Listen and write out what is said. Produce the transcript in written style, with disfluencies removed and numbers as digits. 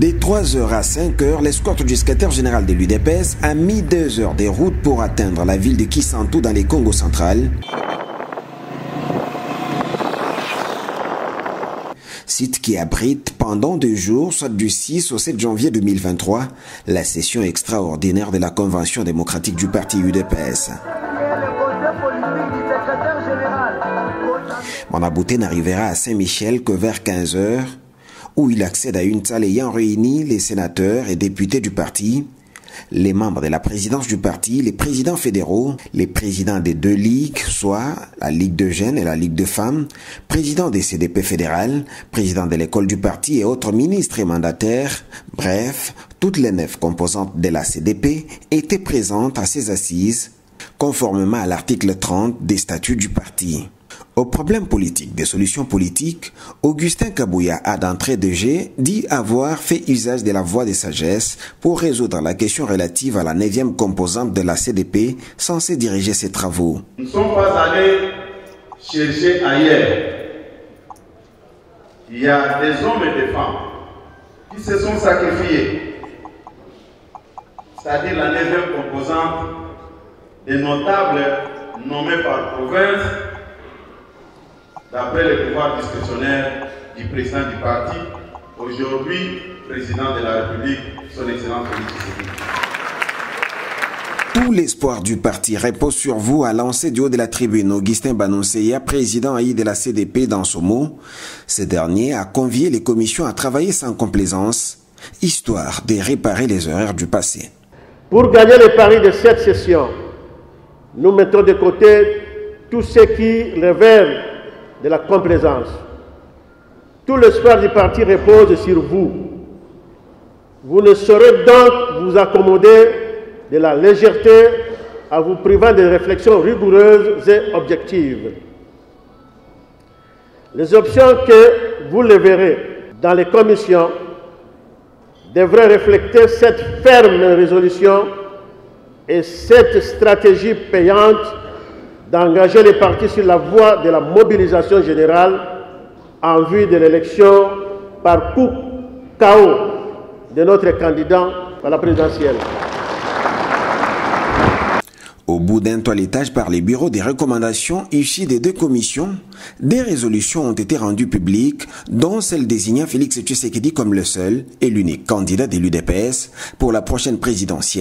De 3h à 5h, l'escorte du secrétaire général de l'UDPS a mis 2 heures de route pour atteindre la ville de Kisantu dans le Congo central. Site qui abrite pendant 2 jours, soit du 6 au 7 janvier 2023, la session extraordinaire de la Convention démocratique du parti UDPS. Monabouté n'arrivera à Saint-Michel que vers 15h, où il accède à une salle ayant réuni les sénateurs et députés du parti, les membres de la présidence du parti, les présidents fédéraux, les présidents des 2 ligues, soit la Ligue de jeunes et la Ligue de femmes, présidents des CDP fédérales, présidents de l'école du parti et autres ministres et mandataires. Bref, toutes les 9 composantes de la CDP étaient présentes à ces assises, conformément à l'article 30 des statuts du parti. Aux problèmes politiques, des solutions politiques, Augustin Kabouya a d'entrée de jeu dit avoir fait usage de la voie de sagesse pour résoudre la question relative à la 9e composante de la CDP censée diriger ses travaux. Nous ne sommes pas allés chercher ailleurs. Il y a des hommes et des femmes qui se sont sacrifiés, c'est-à-dire la 9e composante des notables nommés par province, d'après le pouvoir discrétionnaire du président du parti, aujourd'hui président de la République, son Excellence Félix Tshisekedi. Tout l'espoir du parti repose sur vous, a lancé du haut de la tribune Augustin Banonseya, président AI de la CDP dans ce mot. Ce dernier a convié les commissions à travailler sans complaisance, histoire de réparer les erreurs du passé. Pour gagner les paris de cette session, nous mettons de côté tout ce qui révèle de la complaisance. Tout l'espoir du parti repose sur vous. Vous ne saurez donc vous accommoder de la légèreté en vous privant de réflexions rigoureuses et objectives. Les options que vous leverez dans les commissions devraient refléter cette ferme résolution et cette stratégie payante d'engager les partis sur la voie de la mobilisation générale en vue de l'élection par coup KO de notre candidat à la présidentielle. Au bout d'un toilettage par les bureaux des recommandations issues des 2 commissions, des résolutions ont été rendues publiques, dont celle désignant Félix Tshisekedi comme le seul et l'unique candidat de l'UDPS pour la prochaine présidentielle.